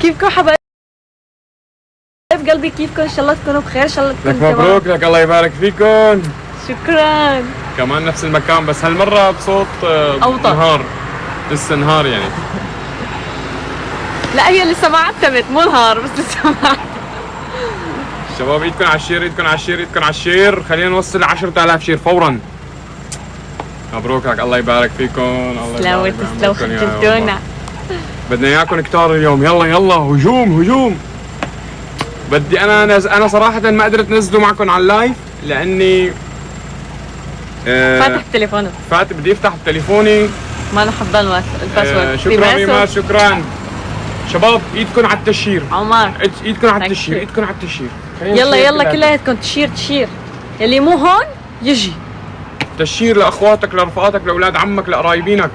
كيفكم حبايب قلبي؟ كيفكم؟ ان شاء الله تكونوا بخير، ان شاء الله تكونوا لك مبروك لك، الله يبارك فيكم. شكرا. كمان نفس المكان بس هالمرة بصوت أوطى. نهار، لسه نهار يعني. لا هي لسه ما عتمت، مو نهار بس لسه ما عتمت. شباب ايدكم على الشير، ايدكم على الشير، ايدكم على الشير، خلينا نوصل 10,000 شير فورا. مبروك لك، الله يبارك فيكم. الله تسلموا تسلموا خجلتونا. بدنا اياكم كتار اليوم، يلا يلا هجوم هجوم. بدي انا صراحة ما قدرت انزله معكم على اللايف لاني فاتح تليفونه. بدي افتح بتليفوني. ما انا حافظه الباسورد. شكرا ميمار، شكرا. شباب ايدكم على التشير. عمر ايدكم على التشير، ايدكم على التشير. يلا يلا كلياتكم تشير تشير. يلي مو هون يجي. تشير لاخواتك، لرفقاتك، لاولاد عمك، لقرايبينك.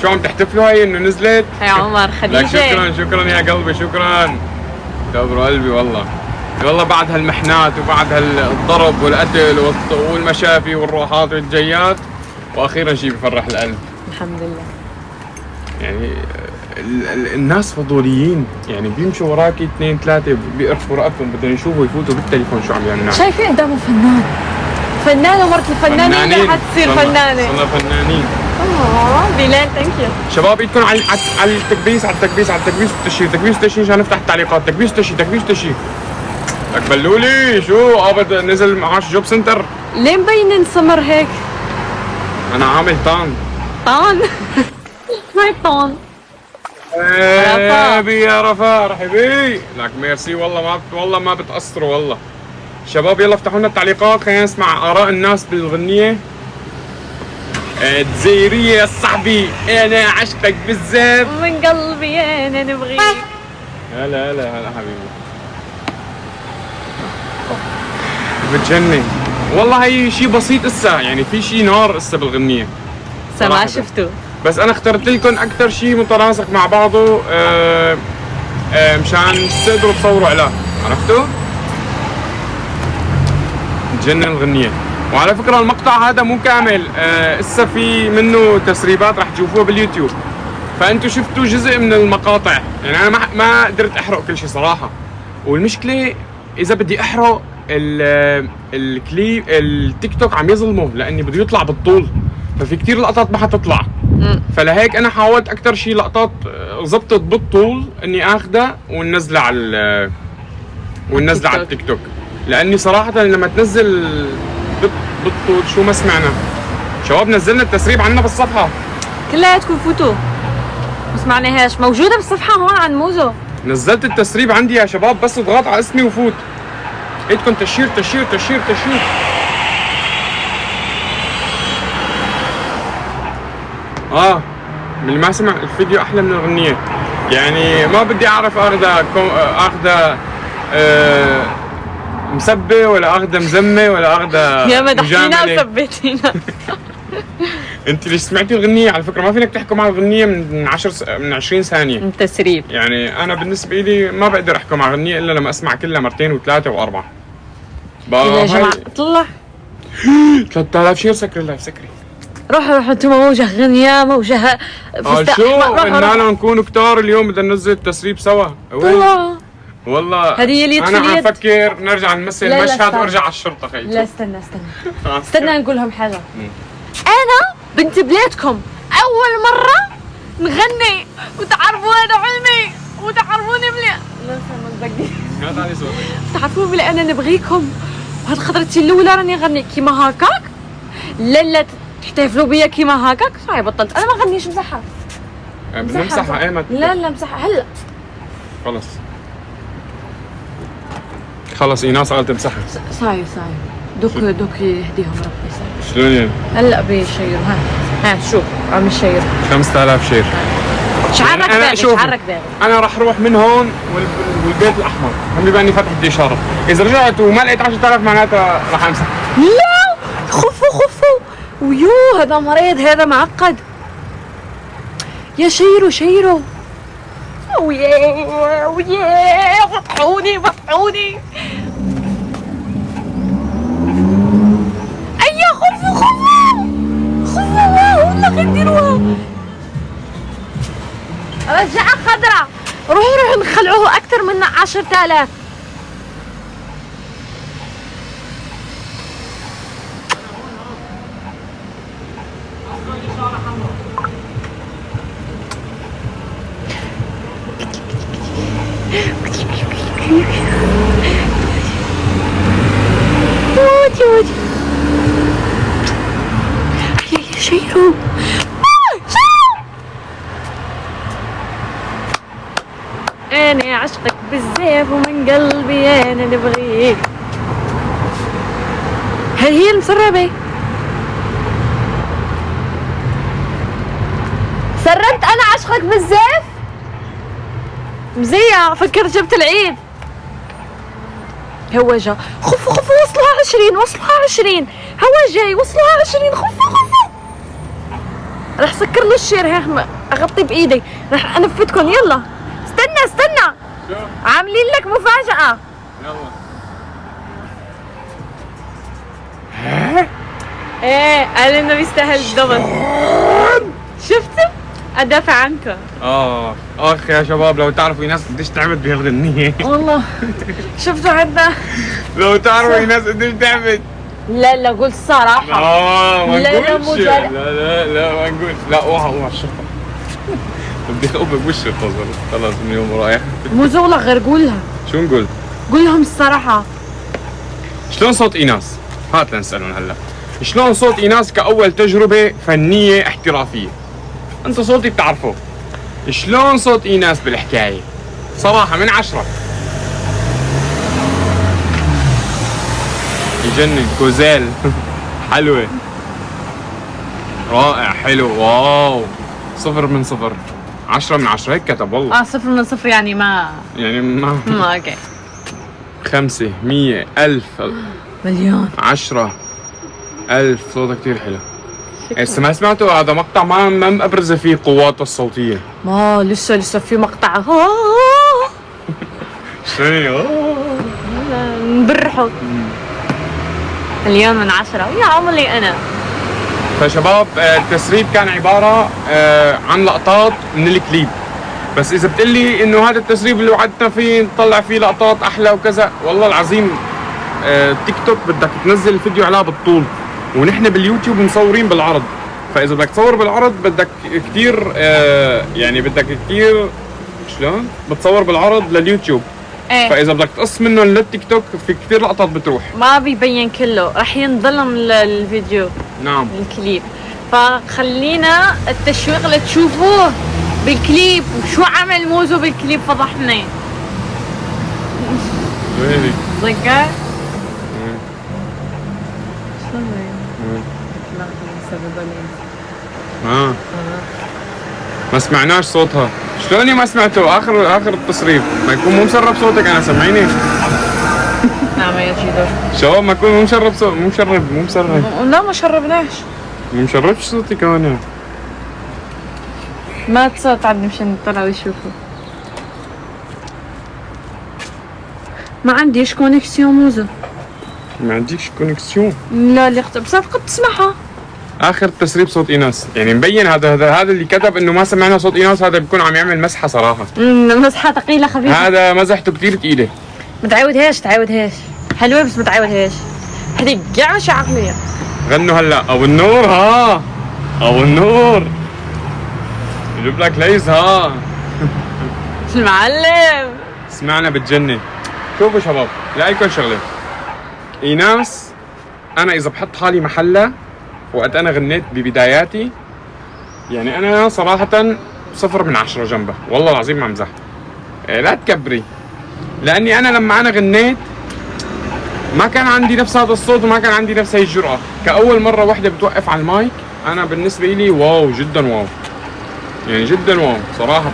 شو عم تحتفلوا هي انه نزلت؟ يا عمر خديجه. شكرا شكرا يا قلبي، شكرا. كبروا قلبي والله. والله بعد هالمحنات وبعد هالضرب والقتل والمشافي والروحات والجيات، واخيرا شيء بفرح القلب. الحمد لله. يعني الناس فضوليين، يعني بيمشوا وراكي اثنين ثلاثة بيقرفوا رقبتهم، بدهم يشوفوا يفوتوا بالتليفون شو عم يعملوا. شايفين قدامه فنان. فنان ومرت الفنانين رح تصير فنانة. صرنا فنانين. بلال ثانك يو. شباب ايدكم على التكبيس، على التكبيس، على التكبيس والتشيير، تكبيس وتشيير عشان نفتح التعليقات، تكبيس وتشيير، تكبيس وتشيير. لك بلولي شو قابض نزل معاش جوب سنتر؟ ليه مبين سمر هيك؟ انا عامل طان. طان؟ ما طان. حبيبي يا رفا، رحبي لك، ميرسي والله ما بتقصروا والله. شباب يلا افتحوا لنا التعليقات، خلينا نسمع اراء الناس بالغنية. دزيرية يا صاحبي، انا عشقك بزاف من قلبي انا نبغيك. هلا هلا هلا حبيبي. بتجنن والله، هي شيء بسيط اسا، يعني في شيء نار اسا بالغنية. ما شفتوا، بس انا اخترت لكم اكثر شيء متناسق مع بعضه مشان تقدروا تصوروا عليه، عرفتوا؟ تجنن الغنية. وعلى فكرة المقطع هذا مو كامل، اسا في منه تسريبات رح تشوفوها باليوتيوب، فانتوا شفتوا جزء من المقاطع، يعني انا ما قدرت احرق كل شيء صراحة. والمشكلة اذا بدي احرق الكليب، التيك توك عم يظلمه لاني بده يطلع بالطول، ففي كتير لقطات ما حتطلع. فلهيك انا حاولت اكثر شيء لقطات زبطت بالطول اني اخذها وننزلها على على التيك توك، لاني صراحه لما تنزل بالطول شو ما سمعنا. شباب نزلنا التسريب عنا بالصفحه كلياتكم فوتوا. ما سمعناهاش، موجوده بالصفحه هون عن موزو. نزلت التسريب عندي يا شباب، بس اضغط على اسمي وفوت. ايدكم تشير تشير تشير تشير. اللي ما سمع الفيديو احلى من الغنية، يعني ما بدي اعرف اخذها مسبة ولا اخذها مزمة ولا اخذها يا مدحتينا وسبيتينا. انت اللي سمعتي الغنية، على فكرة ما فينك تحكم على الغنية من 20 ثانية من تسريب. يعني انا بالنسبة لي ما بقدر احكم على الغنية الا لما اسمع كلها مرتين وثلاثة واربعة. يا جماعة طلع 3000 شير. سكري اللايف، سكري. روحوا انتم موجه غنية موجه شو بدنا نكون كتار اليوم، بدنا ننزل التسريب سوا. طلع والله هذه اليد انا عم فكر نرجع نمثل المشهد وارجع على الشرطه. خيي لا استنى استنى نقول لهم حاجه. انا بنت بلادكم، اول مره نغني وتعرفوا هذا علمي وتعرفوني بلي ما تعالي صوتك، تعرفون بلي انا نبغيكم، وهاد خضرتي الاولى راني نغني كيما هكاك. لا تحتفلوا بيا كيما هكاك. صاي بطلت انا ما غنيش. مسحها بنمسحها ايمت. لا مسحها هلا. خلص ايناس قالت تمسحها. صاي دوك يهديهم ربي. شلون يعني؟ هلا بيشيروا. ها شوف عم يشير 5000 شير. شعرك باغي شعرك باغي. انا راح اروح من هون والبيت الاحمر، هم بما اني فتحت اشاره، اذا رجعت وما لقيت 10,000 معناتها راح امسح. لا خفوا ويو هذا مريض، هذا معقد. يا شيروا وياه فتحوني ايوه خفوا والله غنديروها. رجعها خضرا روحوا نخلعوه اكثر من 10,000. ودي شيلوا انا عشقك بالزيف ومن قلبي انا نبغيك. هي المسربة سربت انا عشقك بالزيف مزيع. فكر جبت العيد. هو جا. خفوا وصلها 20 هو جاي وصلها 20. خفوا رح سكر له الشير هيك اغطي بايدي. رح انفتكم. يلا استنى عاملين لك مفاجأة. ايه قال انه بيستاهل الدبل. شفتوا؟ ادافع عنكم. اخ يا شباب لو تعرفوا ناس قديش تعبت بهالغنية. والله شفتوا حتى لو تعرفوا ناس قديش تعبت. لا قول الصراحة. ما لا نقولش. لا ما نقول. لا اوعى الشرطة. بدي اخبك وشك خلص من اليوم رايح. مو زغلة غير قولها. شو نقول؟ قول لهم الصراحة. شلون صوت ايناس؟ هات لنسألهم هلا. شلون صوت ايناس كأول تجربة فنية احترافية؟ انت صوتي بتعرفه. شلون صوت ايناس بالحكاية؟ صراحة من 10. يجنن. كوزيل حلوة رائع حلو واو. 0 من 0. 10 من 10 هيك كتب والله. 0 من 0 يعني ما اوكي. 5 100 1000 مليون 10 1000. صوته كتير حلو. هسه ما سمعتوا هذا مقطع ما مبرزة فيه قواته الصوتية. ما لسه في مقطع. شنو؟ نبرحه. مليون من 10 يا عمري انا. فشباب التسريب كان عبارة عن لقطات من الكليب. بس إذا بتقلي إنه هذا التسريب اللي وعدتنا فيه نطلع فيه لقطات أحلى وكذا، والله العظيم تيك توك بدك تنزل الفيديو عليها بالطول، ونحن باليوتيوب مصورين بالعرض. فإذا بدك تصور بالعرض بدك كثير يعني بدك كثير شلون؟ بتصور بالعرض لليوتيوب. ايه. فإذا بدك تقص منه للتيك توك في كثير لقطات بتروح. ما بيبين كله، رح ينظلم الفيديو. نعم. الكليب. فخلينا التشويق لتشوفوه بالكليب وشو عمل موزو بالكليب فضحني. ويلي ذكر؟ ما سمعناش صوتها. شلوني ما سمعته؟ اخر التصريف ما يكون مو مسرب صوتك. انا سمعيني. نعم يا جيدو. شو ما يكون مو مشرب صوت. مو مسرب. لا ما شربناش. مو مشربش صوتي كمان. ما تصوت عندي مشان يطلعوا يشوفوا. ما عنديش كونكسيون موزو. ما عنديش كونكسيون. لا اللي بس قد تسمعها. اخر تسريب صوت ايناس يعني مبين. هذا اللي كتب انه ما سمعنا صوت ايناس هذا بيكون عم يعمل مسحه صراحه. مسحه ثقيله خفيفه. هذا مزحته كثير ثقيله. متعودهاش حلوه بس متعودهاش. هذيك قعشه عقليه. غنوا هلا ابو النور. ابو النور يجيب لك ليز. المعلم سمعنا بتجنن. شوفوا شباب لأيكم شغله. ايناس انا اذا بحط حالي محلها وقت انا غنيت ببداياتي، يعني انا صراحه 0 من 10 جنبها. والله العظيم ما امزح. لا تكبري. لاني انا لما انا غنيت ما كان عندي نفس هذا الصوت وما كان عندي نفس هي الجرأة. كأول مرة وحدة بتوقف على المايك انا بالنسبة لي واو جدا واو. يعني جدا واو صراحة.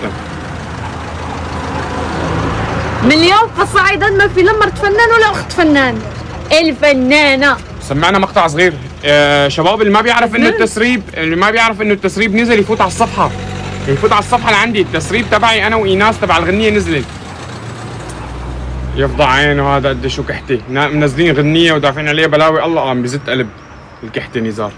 مليون في الصعيد ما في لا مرت فنان ولا اخت فنان. الفنانة. سمعنا مقطع صغير. شباب اللي ما بيعرف انه التسريب نزل يفوت على الصفحة. اللي عندي التسريب تبعي انا وايناس تبع الغنية نزلت. يفضع عينه هذا قد شو كحتي. منزلين غنية ودافعين عليه بلاوي. الله عم بزت قلب الكحتي نزار.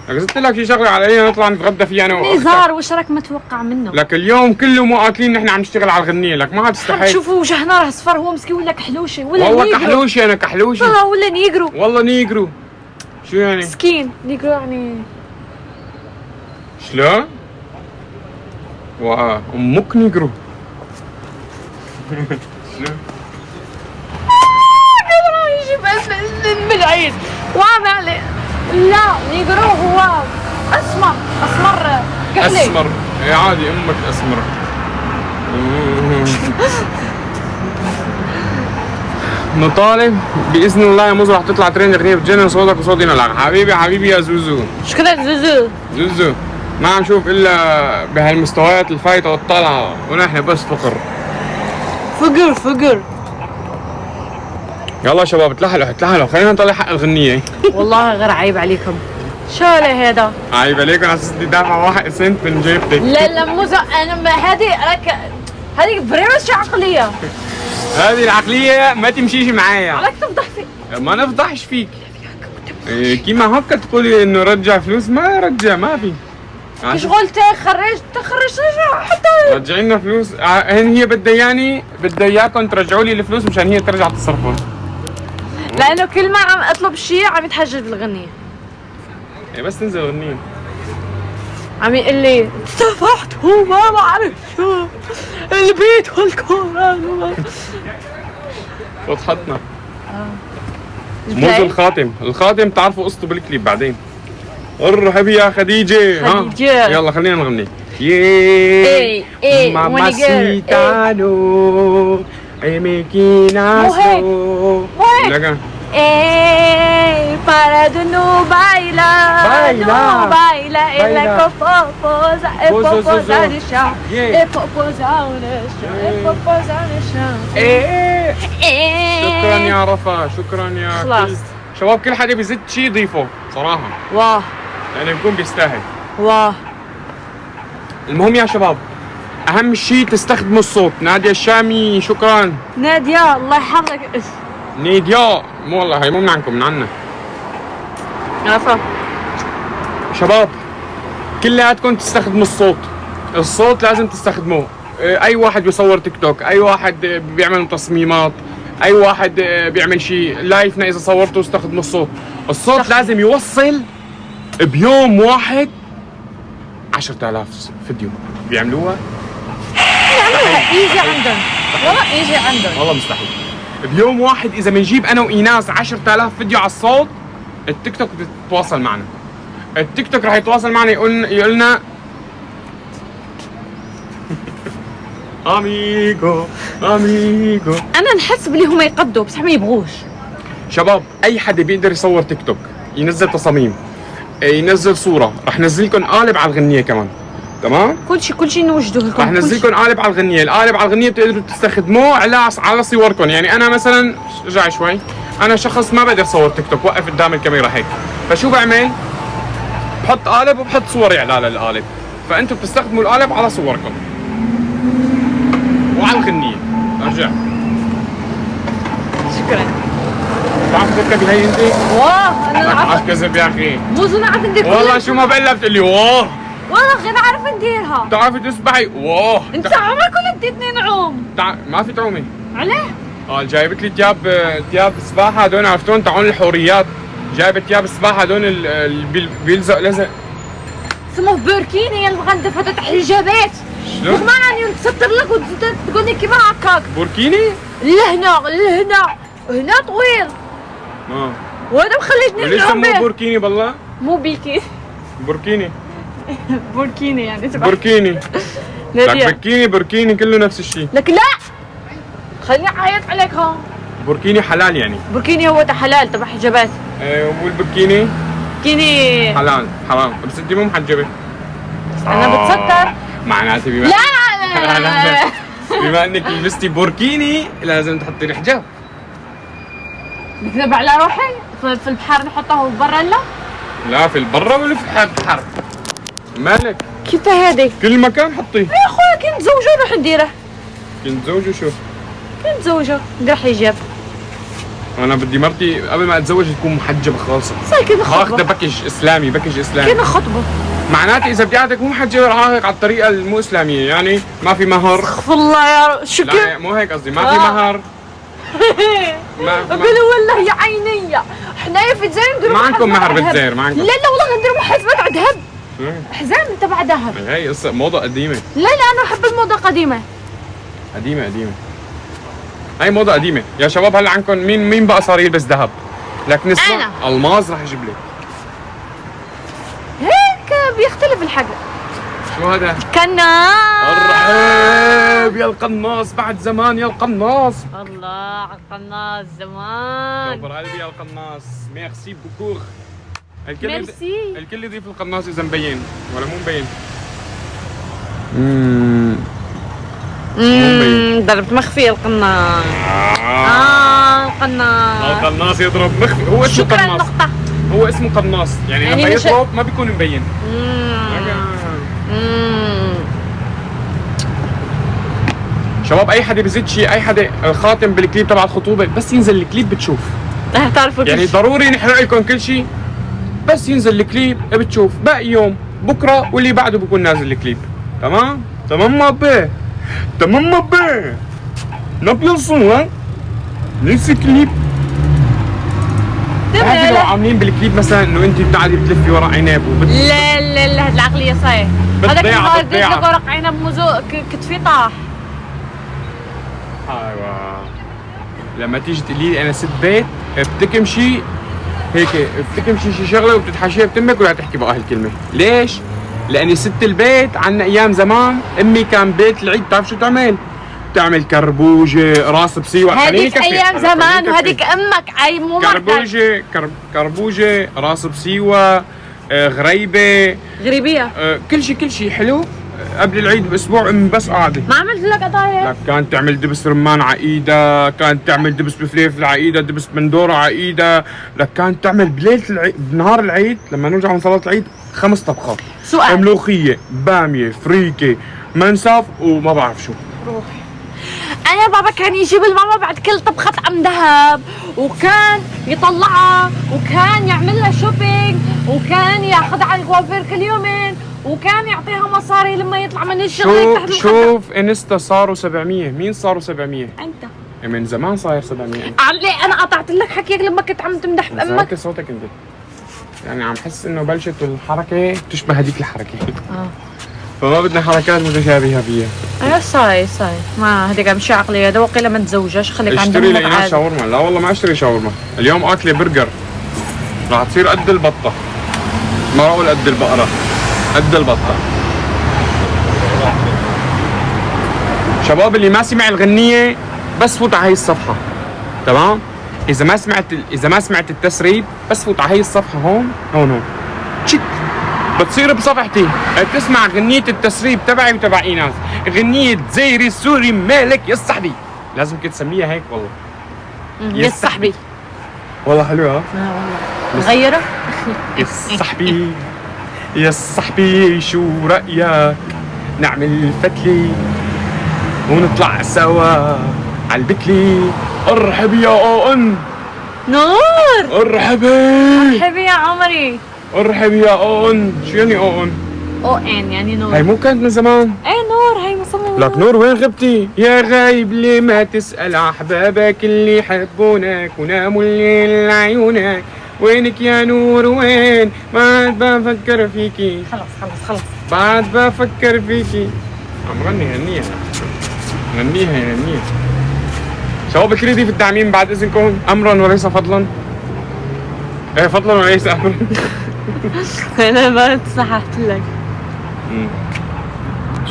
لك قلت لك شي شغله علينا نطلع نتغدى فيها انا واختك. نزار وش راك متوقع منه؟ لك اليوم كله مو اكلين نحن عم نشتغل على الغنيه، لك ما عاد تستحي. شوفوا وجهنا راه صفر، هو مسكين ولا كحلوشه ولا والله نيجرو. كحلوشي انا كحلوشي ولا نيجرو. والله نيجرو. شو يعني؟ مسكين نيجرو يعني شلون؟ وامك نيجرو. شلون؟ يجيب من العيد وعم عليه. لا نيجرو هو اسمر كحلي. اسمر يا عادي امك اسمر. نطالب باذن الله يا موزو رح تطلع ترند اغنيه بتجنن صوتك وصوتنا. لك حبيبي يا زوزو. شكرا زوزو. ما عم نشوف الا بهالمستويات الفايته والطلعه ونحن بس فقر. يلا شباب اتلحلوا خلينا نطلع حق الغنيه. والله غير عيب عليكم. شو هذا؟ عيب عليكم على اساس بدي دافع 1 سنت من جيبتك. لا مو انا هذه بريمش عقليه. هذه العقليه ما تمشيش معايا. عليك تفضح فيك. ما نفضحش فيك. كيما هكا تقولي انه رجع فلوس، ما رجع، ما في. شغل تخرج حتى رجعي لنا فلوس. هي بدها اياكم ترجعوا لي الفلوس مشان هي ترجع تصرفهم. لانه كل ما عم اطلب شيء عم يتحجج بالغنية. بس تنزل غنية عم يقول لي دفعت هو ما بعرف شو البيت والكورة. وضحتنا. موزو الخاتم تعرفوا قصته بالكليب بعدين. ارحبي يا خديجة. يلا خلينا نغني. ماماسيتانو اميكيناسو. لكن para de no bailar, no baila en la poposa, poposa de chão, poposa de chão. شكرا يا رفا، شكرا يا خلاص. شباب كل حدا بيزت شيء يضيفه صراحة. واه يعني بيكون بيستاهل. واه. المهم يا شباب أهم شيء تستخدموا الصوت. نادية الشامي شكرا. نادية الله يحفظك. نيديا مو والله هي مو من عندكم، من عنا. عفوا شباب كلياتكم تستخدموا الصوت لازم تستخدموه. اي واحد بيصور تيك توك، اي واحد بيعمل تصميمات، اي واحد بيعمل شيء لايفنا، اذا صورتوا استخدموا الصوت لازم يوصل بيوم واحد 10,000 فيديو بيعملوها. يجي عندهم والله مستحيل. بيوم واحد اذا بنجيب انا وايناس 10,000 فيديو على الصوت، التيك توك بتتواصل معنا. التيك توك راح يتواصل معنا يقول لنا اميغو. انا نحس باللي هم يقدوا بس ما يبغوش. شباب اي حدا بيقدر يصور تيك توك، ينزل تصاميم، ينزل صوره، راح ننزل لكم قالب على الغنيه كمان. تمام؟ كل شيء نوجده لكم. راح ننزل لكم قالب على الغنيه، القالب على الغنيه بتقدروا تستخدموه على صوركم. يعني انا مثلا رجع شوي، انا شخص ما بقدر اصور تيك توك، وقف قدام الكاميرا هيك، فشو بعمل؟ بحط قالب وبحط صوري على القالب، فانتم بتستخدموا القالب على صوركم وعلى الغنيه. ارجع. شكرا. بتعرف تركبي هي انت؟ واه انا عارف كذب يا اخي. مو نعرف ندير. والله شو ما بقلها بتقول لي واه. والله غير عارف نديرها. بتعرفي تسبحي؟ واه. انت عمرك ولا اديتني نعوم؟ ما في تعومي. عليه؟ جايبت لي تياب سباحه هدول، عرفتون تاعون الحوريات. جايبت تياب سباحه هدول اللي بيلزق لزق. اسمه بوركيني المغندفه تحت حجابات. شلون؟ ما يعني تستر لك وتقول لي كيف هكاك. بوركيني؟ لهنا هنا طويل. وهذا مخليتني ليش سموه بوركيني بالله؟ مو بيكي. بوركيني. بوركيني يعني تبع. بوركيني. لك بوركيني كله نفس الشيء. لك لا خليني اعيط عليك هون. بوركيني حلال يعني. بوركيني هو حلال تبع حجابات. والبوركيني؟ بوركيني حلال حرام. بس انت مو محجبه. انا بتستر. معناته لا بما انك لبستي بوركيني لازم تحطي لي حجاب. بكذب على روحي؟ في البحر نحطه برا لا في البرة ولا في البحر؟ مالك؟ كيف هذه؟ كل مكان حطيه. يا اخويا كنت زوجه نروح نديره. كنت زوجه شو؟ كنت زوجه ندير حجاب. وانا بدي مرتي قبل ما اتزوج تكون محجبه خالصه. صار كنا اخذ خطبه، باكج اسلامي، باكج اسلامي. كنا خطبه. معناتها اذا بدي اعطيك مو محجبه رح اعطيك على الطريقه المو اسلاميه، يعني ما في مهر. استغفر الله يا رب، شو كيف؟ لا مو هيك قصدي، ما في مهر. قبل والله يا عينيا، احنا يا في الجزائر نديروا ما عندكم مهر بالجزائر، ما عندكم. لا والله نديروا محاسبات على ذهب، حزام تبع ذهب. هي قصه موضه قديمه. لا انا احب الموضه قديمه. قديمه هاي موضه قديمه يا شباب. هلا عندكم مين بقى صار يلبس ذهب؟ لك نسمع أنا. الماظ رح يجيب لك. هيك بيختلف الحق. شو هذا؟ قناص. الرحيب يا القناص، بعد زمان يا القناص. الله على القناص زمان. كبر قلبي يا القناص، ميرسي بوكور. ميرسي. الكل يضيف القناص اذا مبين ولا مو مبين. ضربت مخفي القناص. القناص. القناص يضرب مخفي، هو اسمه شكرا قناص. نقطة. هو اسمه قناص، يعني لما يضرب ما بيكون مبين. شباب اي حدا بيزيد شيء، اي حدا خاتم بالكليب تبع الخطوبه، بس ينزل الكليب بتشوف. تعرفوا يعني ضروري نحرق لكم كل شيء، بس ينزل الكليب بتشوف. باقي يوم بكره واللي بعده بكون نازل الكليب. تمام مابي نبي صور نفس كليب. هذه لو عاملين بالكليب مثلا انه انت بتقعدي بتلفي ورق عنب لا هاد العقليه صحيح. هذاك النهار اديت بتضيع. لك ورق عنب مزوق كتفي طاح. ايوه لما تيجي تقولي لي انا ست بيت بتكمشي هيك، بتكمشي شي شغله وبتتحاشيها بتمك ولا تحكي بقى هالكلمه. ليش؟ لاني ست البيت عنا ايام زمان امي كان بيت العيد بتعرف شو تعمل؟ تعمل كربوجه، راس بسيوه. هذيك ايام زمان وهذيك امك اي مو كربوجه كربوجه، راس بسيوه، غريبه، غريبيه، كل شيء حلو. قبل العيد باسبوع امي بس قاعده. ما عملت لك قطايف؟ لك كانت تعمل دبس رمان على ايدها، كانت تعمل دبس بفليفل على ايدها، دبس بندوره على ايدها. لك كانت تعمل بليله العيد، بنهار العيد لما نرجع من صلاه العيد 5 طبخات. سؤال، ملوخيه، باميه، فريكه، منسف وما بعرف شو. روحي. انا بابا كان يجيب الماما بعد كل طبخة طعم ذهب، وكان يطلعها، وكان يعمل لها شوبينج، وكان ياخذها على الكوافير كل يومين، وكان يعطيها مصاري لما يطلع من الشغل تحت المخدة. شوف انستا صاروا 700. مين صاروا 700؟ انت من زمان صاير 700. علي انا قطعت لك حكيك لما كنت عم تمدح بامك. زعلت صوتك انت، يعني عم حس انه بلشت الحركه تشبه هذيك الحركه. فما بدنا حركات متشابهه فيها. ايوه صاير ما هذيك مش عقليه ذوقي لما تزوجش خليك عندك. اشتري لإيناس شاورما. لا والله ما اشتري شاورما اليوم، اكله برجر راح تصير قد البطه. ما اقول قد البقره، قد البطه. شباب اللي ما سمع الغنيه بس فوت على هي الصفحه، تمام؟ اذا ما سمعت التسريب بس فوت على هي الصفحه هون تشيك بتصير بصفحتي بتسمع غنية التسريب تبعي وتبع ايناس، غنية زيري السوري مالك يا صاحبي. لازم كنت تسميها هيك والله. يا صاحبي والله حلوة. والله غيره. يا صاحبي شو رأيك نعمل فتلي ونطلع سوا عالبكلي. ارحب يا اون نور. ارحبي يا عمري. ارحب يا اون. شو يعني اون؟ او ان يعني نور. هي مو كانت من زمان؟ ايه نور، هي مصممة. لك نور وين غبتي؟ يا غايب ليه ما تسأل احبابك اللي يحبونك وناموا الليل لعيونك. وينك يا نور وين؟ بعد بفكر فيكي. خلص بعد بفكر فيكي. عم غنيها شباب الكريدي في التعميم بعد اذنكم، امرا وليس فضلا. ايه فضلا وليس امرا. انا ما صححت لك.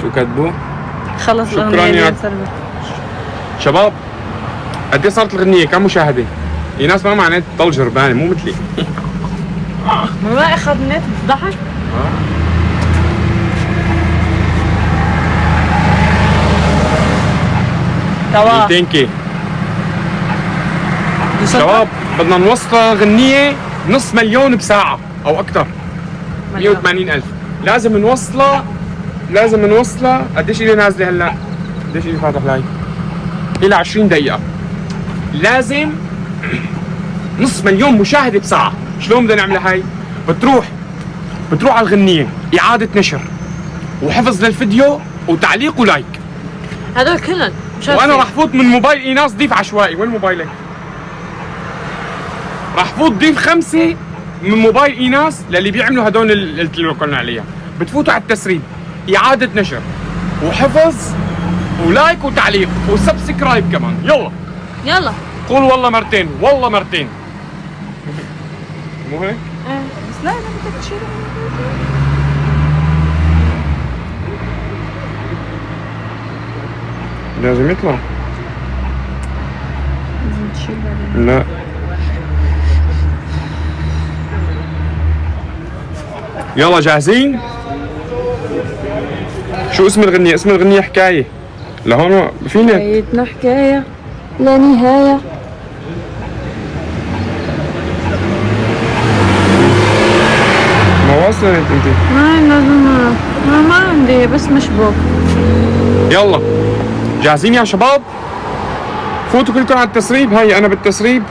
شو كاتبوا؟ خلص شكراً الاغنيه يا اللي شباب. قد ايه صارت الغنية؟ كم مشاهدة؟ في ناس ما معنات تضل جربانة مو مثلي. ما اخذ نت بتضحك. تمام 200K. شباب بدنا نوصل غنية نص مليون بساعة أو أكثر. 180,000 لازم نوصلها. قديش إلي نازلة هلا؟ قديش إلي فاتح لايف؟ إلى 20 دقيقة. لازم نص مليون مشاهده بساعه. شلون بدنا نعملها هاي؟ بتروح على الغنيه اعاده نشر وحفظ للفيديو وتعليق ولايك. هدول كلهم وانا راح فوت من موبايل ايناس ضيف عشوائي. وين موبايلك؟ راح فوت ضيف 5 من موبايل ايناس للي بيعملوا هدول اللي قلنا عليها. بتفوتوا على التسريب، اعاده نشر وحفظ ولايك وتعليق وسبسكرايب كمان. يلا قول والله مرتين، والله مرتين. مو هيك؟ ايه بس لا بدك تشيله. لازم يطلع. لازم تشيله. لا يلا جاهزين؟ شو اسم الغنية؟ اسم الغنية حكاية. لهون فينا حكايتنا حكاية لا نهاية. ما وصلت انت. ما عندي بس مشبوك. يلا جاهزين يا شباب؟ فوتوا كلكم على التسريب. هاي انا بالتسريب.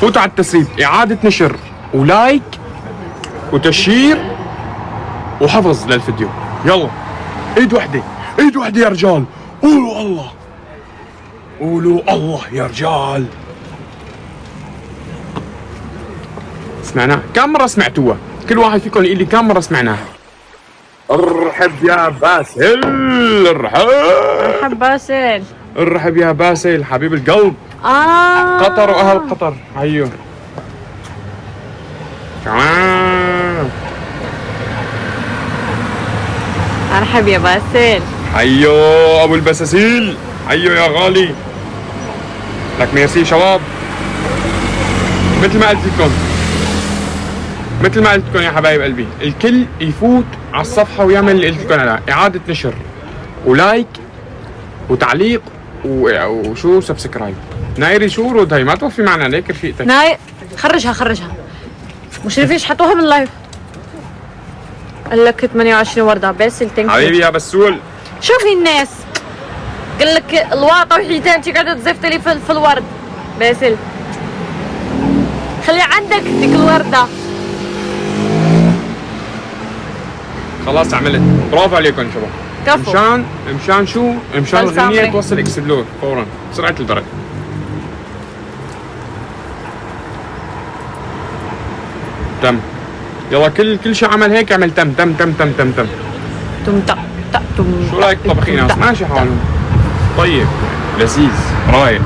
فوتوا على التسريب، اعادة نشر ولايك وتشير وحفظ للفيديو. يلا ايد وحدة يا رجال. قولوا الله يا رجال. سمعناه؟ كم مرة سمعتوها؟ كل واحد فيكم يقول لي كم مرة سمعناها. ارحب يا باسل. مرحب باسل. ارحب يا باسل حبيب القلب. قطر واهل قطر. هيو كمان. مرحب يا باسل. هيو ابو البساسيل. هيو يا غالي. لك ميرسي شباب. مثل ما قلت لكم يا حبايب قلبي، الكل يفوت على الصفحه ويعمل اللي قلت لكم عليه، اعاده نشر ولايك وتعليق وشو سبسكرايب. نايري شو ورود هي ما توفي معنا ليك رفيقتك. خرجها مشرفين حطوها باللايف. قال لك 28 ورده باسل. ثانك حبيبي يا بسول. شوفي الناس قال لك الواطه وحيتان تقعد تزفت لي في الورد. باسل خلي عندك ديك الورده. خلاص عملت. برافو عليكم شباب. كفو. مشان شو؟ مشان الغنية توصل اكسبلور فورا بسرعة البرق. تم. يلا كل شيء عمل هيك اعمل تم. شو رايك طبخ ايناس؟ ماشي حالهم. طيب لذيذ رايق.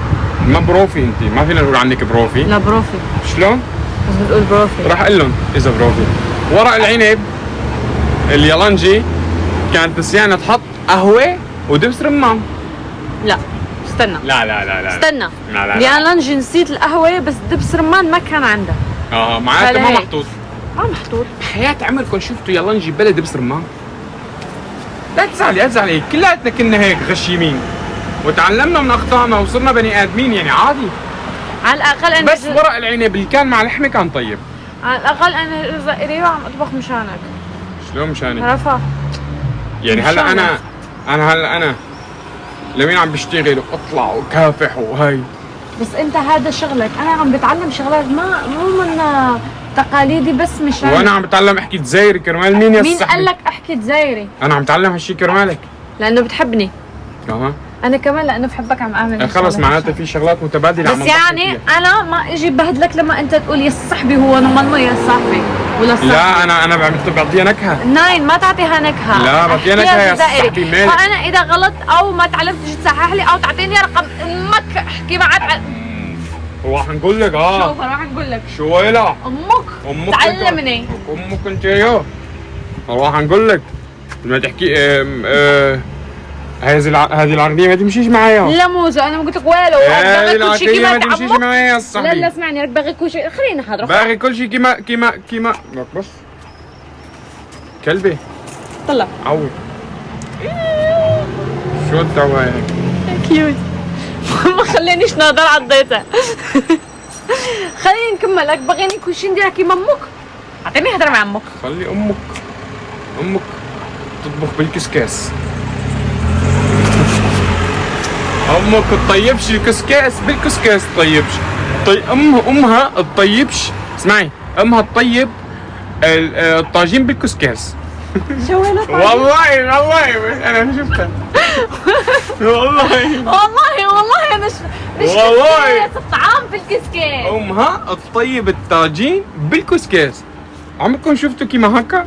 ما بروفي انت، ما فينا نقول عنك بروفي. لا بروفي. شلون؟ بس بتقول بروفي. راح اقول لهم اذا بروفي. ورق العنب اليالنجي كانت نسيانة تحط قهوة ودبس رمان. لا استنى. لا استنى. لا. اليالنجي نسيت القهوة بس دبس رمان ما كان عندها. معناته ما محطوط. ما محطوط. بحياة عمركم شفتوا يالنجي بلا دبس رمان؟ لا تزعلي كلياتنا كنا هيك غشيمين وتعلمنا من اخطائنا وصرنا بني ادمين يعني عادي. على الاقل انا بس ورق العنب اللي كان مع اللحمه كان طيب. على الاقل انا جزء الي وعم اطبخ مشانك. شلون مشاني؟ عرفها يعني هلا انا لمين عم بشتغل واطلع وكافح وهي. بس انت هذا شغلك، انا عم بتعلم شغلات مو من تقاليدي بس مشان. وانا عم بتعلم احكي جزايري كرمال مين يا مين صاحبي؟ قال لك احكي جزايري؟ انا عم بتعلم هالشيء كرمالك. لانه بتحبني. اها انا كمان لانه بحبك عم اعمل. خلص معناته في شغلات متبادله بس يعني انا ما اجي بهدلك لما انت تقول يا صاحبي هو منو يا صاحبي ولا صاحبي. لا انا بعطيها نكهه. ناين ما تعطيها نكهه. لا بعطيها نكهه يا صاحبي مالك. فانا اذا غلط او ما تعلمت تجي تصحح لي او تعطيني رقم امك احكي معك. راح نقول لك شوف راح نقول لك شو ويلا امك تعلمني. امك انت راح نقول لك بدنا تحكي هذه العربيه ما تمشيش معايا. لا موزه انا ما قلت لك ويلو. هذه العربيه ما تمشيش معايا يا صاحبي. لا اسمعني لك باغي كل شيء. خلينا حاضر باغي كل شيء كيما لك بس كلبي طلع عوي. شو التوا هيك كيوت. ما خلينيش ناظر عضيتها. خليني نكملك. بغيني كل شيء نديرها كيما امك. اعطيني هدر مع امك. خلي امك تطبخ بالكسكاس. امك تطيبش الكسكاس بالكسكاس تطيبش. امها تطيبش، اسمعي، امها تطيب الطاجين بالكسكاس. شوينا والله انا شفتها. والله انا مش والله. كسكاس، الطعام في الكسكاس. امها تطيب الطاجين بالكسكاس. عمركم شفتوا كيما هكا؟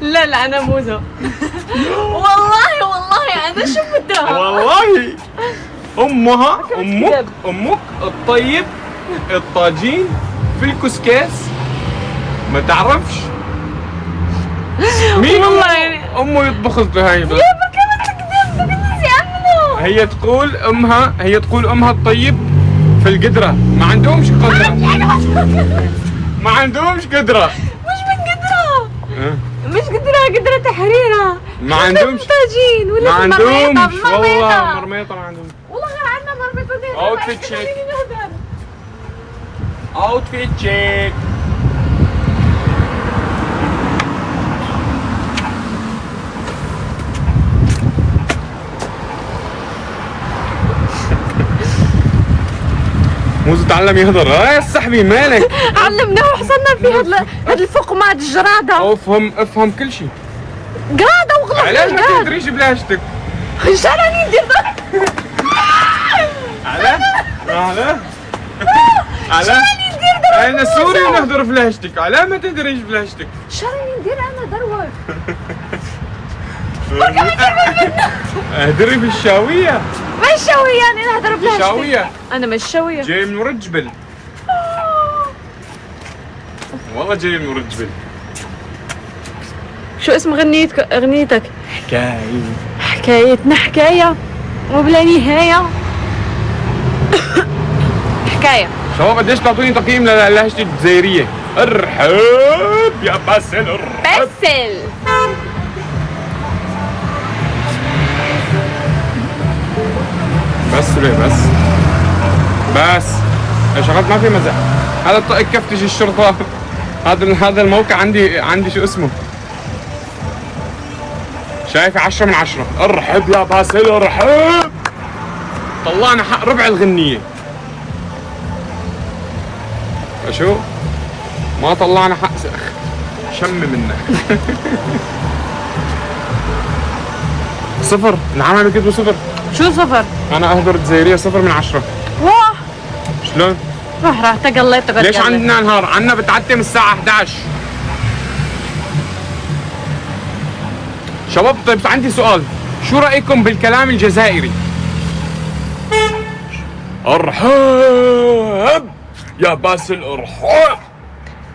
لا انا موزو. والله انا شفتها. والله امك تطيب الطاجين في الكسكاس. ما تعرفش مين والله يعني. امه يطبخ له هاي بس. هي تقول امها تطيب في القدرة. ما عندهمش قدرة. ما عندهمش قدرة. مش قدرة تحريرة. ما عندهمش طاجين ولا ما عندهمش والله مرميطة. مرميطة ما عندهمش. والله غير عندنا مرميطتين. Outfit check. اوتفيت تشيك. موزو تعلم يهضر. يا صاحبي مالك؟ علمناه وحصلنا في هاد الفقمات الجرادة. افهم كل شيء. جرادة وغلط. علاش ما تدريش بلهجتك؟ شو راني ندير علاه انا سوري ونهضر في لهجتك. علاه ما تدريش بلهجتك؟ شو راني ندير انا دروك؟ اهدري في الشاوية. ما الشوية انا نهضر بلهجتك. شاوية. انا مش شوية. جاي من ورجبل. والله جاي من ورجبل. شو اسم اغنيتك؟ حكاية. حكايتنا حكاية وبلا نهاية. حكاية. شباب قديش تعطوني تقييم للهجة الجزائرية؟ ارحب يا باسل ارحب. باسل. بس يا شغلات ما في مزح. هذا الطاقة كفتش الشرطة. هذا الموقع عندي شو اسمه؟ شايفة 10 من 10. ارحب يا باسل ارحب. طلعنا حق ربع الغنية. شو؟ ما طلعنا حق شم منا. صفر. العالم بيكتبوا صفر. شو صفر؟ انا اهدر الجزائرية 0 من 10. واه شلون؟ راح تقليت. ليش عندنا نهار؟ عندنا بتعتم الساعة 11. شباب طيب عندي سؤال، شو رأيكم بالكلام الجزائري؟ ارحب يا باسل ارحب.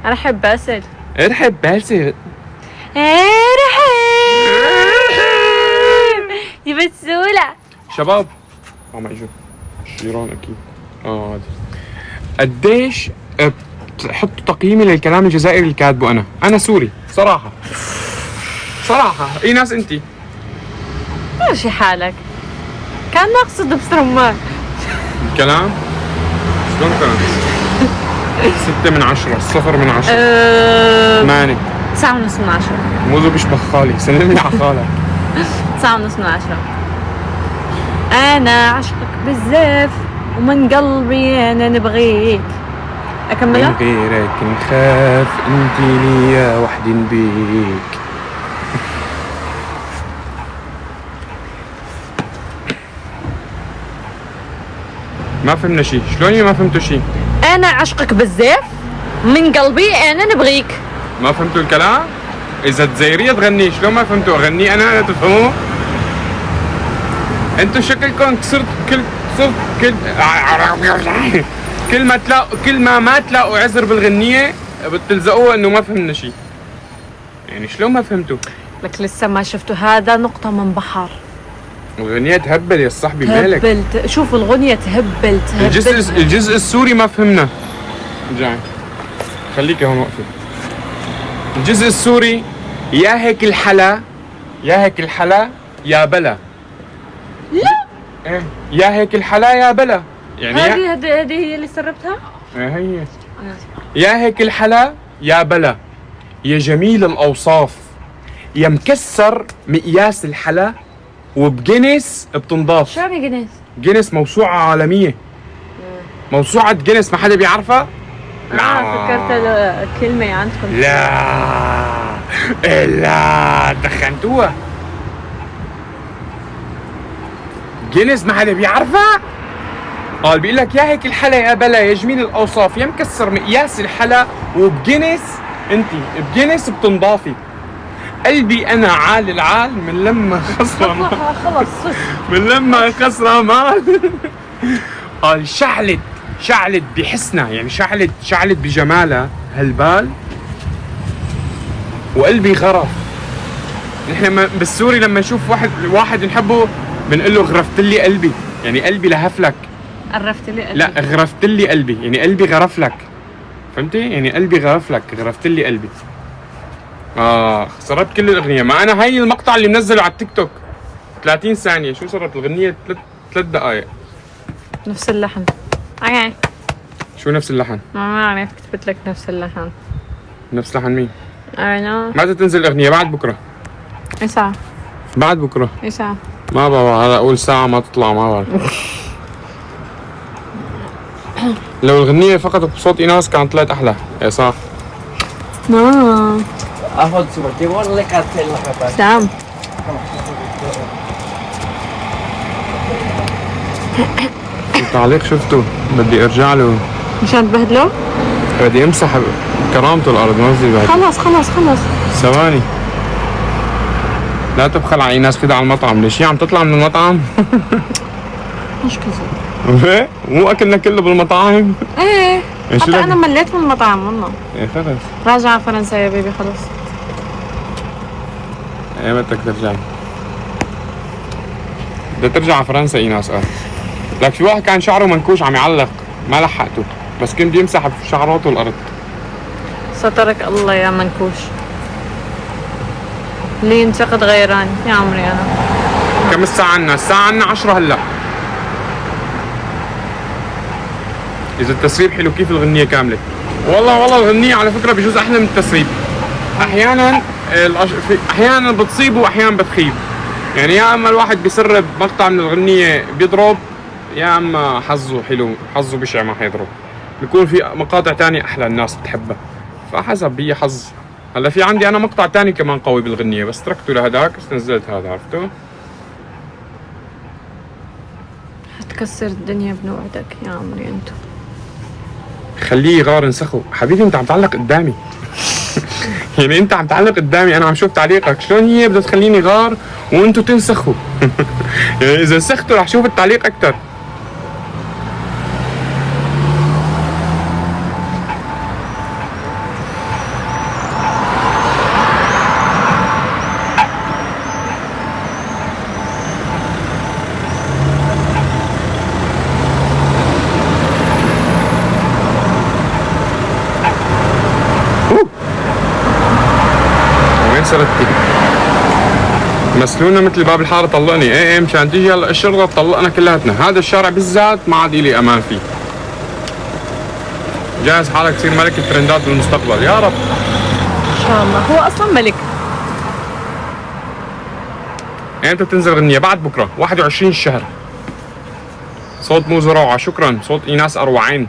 ارحب باسل. ارحب باسل. ارحب يا بسولة. شباب ما اجوا جيران اكيد. هذا قديش بتحطوا تقييمي للكلام الجزائري اللي كاتبه انا سوري صراحة. اي ناس انتي؟ ماشي حالك. كان نقصد بسرمان. الكلام شلون كان؟ 6 من 10. 0 من 10. 8. 9.5 من 10. موزو بيشبه خالي. سلم لي على خالك. 9.5 من 10. انا عشقك بزاف ومن قلبي انا نبغيك. اكملها؟ من غيرك نخاف انتي ليا وحدين بيك. ما فهمنا شيء. شلون ما فهمتوا شيء؟ انا عشقك بزاف من قلبي انا نبغيك. ما فهمتوا الكلام؟ اذا الجزائرية تغني شلون ما فهمتوا؟ اغني انا تفهموا؟ انتوا شكلكم كل ما تلاقوا عذر بالغنية بتلزقوها انه ما فهمنا شيء. يعني شلون ما فهمتوا؟ لك لسه ما شفتوا هذا نقطة من بحر. الغنية تهبل يا صاحبي مالك؟ تهبلت. شوف الغنية تهبل. الجزء السوري ما فهمنا. رجعي خليكي هون وقفي. الجزء السوري يا هيك الحلا يا بلا. لا ايه يا هيك الحلا يا بلا. يعني هذه هي اللي سربتها؟ هي يا هيك الحلا يا بلا، يا جميل الأوصاف، يا مكسر مقياس الحلا وبجينيس بتنضاف. شو يعني جنيس؟ جينيس موسوعة عالمية. موسوعة جينيس ما حدا بيعرفها؟ فكرت كلمة عندكم. لا دخنتوها. جينيس ما حدا بيعرفها؟ قال بيقول لك يا هيك الحلا يا بلا يا جميل الاوصاف يا مكسر مقياس الحلا وبجينيس انت بجينيس بتنضافي. قلبي انا عال العال من لما خسرة مال. خلص من لما خسرة مال. قال شعلت بحسنها، يعني شعلت بجمالها هالبال وقلبي غرف. نحن بالسوري لما نشوف واحد نحبه بنقول له غرفت لي قلبي، يعني قلبي لهف لك. عرفت لي قلبي. لا غرفت لي قلبي، يعني قلبي غرف لك. فهمتي؟ يعني قلبي غرف لك، غرفت لي قلبي. خسرت كل الاغنيه. ما انا هاي المقطع اللي منزله على التيك توك 30 ثانيه، شو صارت الاغنيه 3 دقائق. نفس اللحن. اي شو نفس اللحن؟ ما عرفت كتبت لك نفس اللحن. نفس لحن مين؟ انا متى تنزل الاغنيه؟ بعد بكره. اي ساعة؟ بعد بكره. اي ساعة؟ ما بعرف، هلا اقول ساعه ما تطلع، ما بعرف. لو الغنية فقط بصوت إيناس كانت طلعت أحلى. إيه صح. اخذ سوبر ولا كارتيل لك سلام. التعليق شفته، بدي ارجع له مشان تبهدله؟ بدي امسح كرامته الارض، ما بدي بهدله. خلص ثواني. لا تبخل على ايناس، خدها على المطعم. ليش هي عم تطلع من المطعم؟ مش كذا. مو اكلنا كله بالمطاعم. ايه شو حتى لك؟ انا مليت من المطعم والله. ايه خلص. راجعة على فرنسا يا بيبي خلص. ايه بدك ترجعي؟ بدها ترجع على فرنسا ايناس. لك في واحد كان شعره منكوش عم يعلق، ما لحقته، بس كنت يمسح بشعراته الارض. سترك الله يا منكوش. اللي ينتقد غيراني يا عمري انا. كم الساعة عنا؟ الساعة عنا 10 هلا. إذا التسريب حلو كيف الغنية كاملة؟ والله الغنية على فكرة بجوز أحلى من التسريب. أحيانا بتصيب وأحيانا بتخيب. يعني يا أما الواحد بيسرب مقطع من الغنية بيضرب، يا أما حظه حلو، حظه بشع ما حيضرب. بيكون في مقاطع تانية أحلى الناس بتحبها، فحسب هي حظ. هلا في عندي أنا مقطع تاني كمان قوي بالغنية، بس تركته لهداك بس نزلت هذا، عرفته؟ حتكسر الدنيا بنوعدك يا عمري انتو. خليه يغار انسخه. حبيبي انت عم تعلق قدامي. يعني انت عم تعلق قدامي، انا عم شوف تعليقك، شلون هي بدها تخليني غار وانتو تنسخوا؟ يعني اذا نسختوا رح شوف التعليق اكثر. سردتي مسلونا مثل باب الحاره طلقني. ايه مشان تيجي هلا الشرطه تطلقنا كلياتنا. هذا الشارع بالذات ما عاد لي امان فيه. جاهز حالك تصير ملك الترندات بالمستقبل يا رب ان شاء الله. هو اصلا ملك. امتى بتنزل غنية؟ بعد بكره 21 الشهر. صوت موزة روعة، شكرا. صوت ايناس اروعين.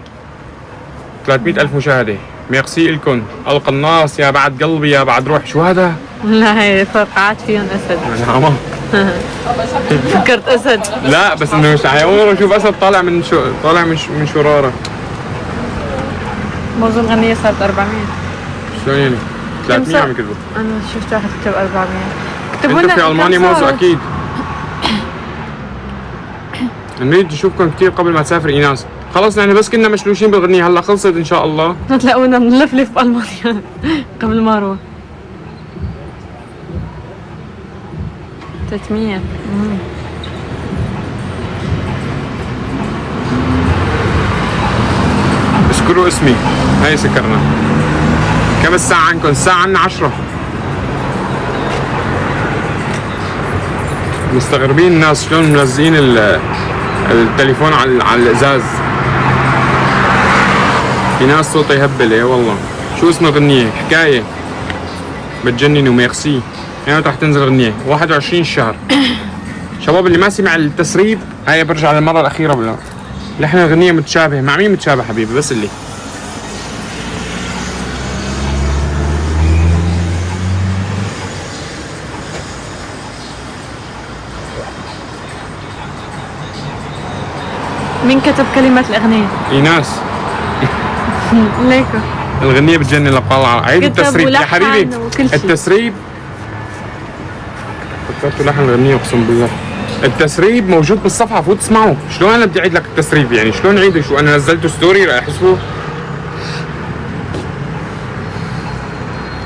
300,000 مشاهدة، ميرسي لكم. القناص يا بعد قلبي يا بعد روح. شو هذا؟ لا هي فرقعات فيهم اسد. نعم. فكرت اسد. لا بس انه مش حيقولوا شوف اسد طالع من من شراره. موضوع الغنية صارت 400. شلون يعني؟ 300 عم يكذبوا. انا شفت واحد كتب 400. كتبوا انت لنا في المانيا موزو اكيد. نريد نشوفكم كثير قبل ما تسافر ايناس. خلص نحن بس كنا مشلوشين بالغنية، هلا خلصت ان شاء الله. تلاقونا بنلفلف بالمانيا قبل ما اروح. 300. اذكروا اسمي، هاي سكرنا. كم الساعة عندكم؟ الساعة عنا 10. مستغربين الناس شلون ملزقين التليفون على الازاز. في ناس صوته يهبل. ايه والله. شو اسم الغنية؟ حكاية بتجنن وميرسي. يعني رح تنزل غنية 21 الشهر. شباب اللي ما سمع التسريب هاي برجع للمره الاخيره بلا لحن الغنية متشابه. مع مين متشابه حبيبي؟ بس اللي مين كتب كلمات الأغنية؟ ايناس. ليكو الغنية بتجنن للطلعة. عيد كتب التسريب يا ولحن حبيبي. وكل شيء. التسريب فكرته لحن الغنية اقسم بالله. التسريب موجود بالصفحة، فوت اسمعوا. شلون انا بدي اعيد لك التسريب؟ يعني شلون اعيده؟ شو انا نزلته ستوري رح يحسبوا؟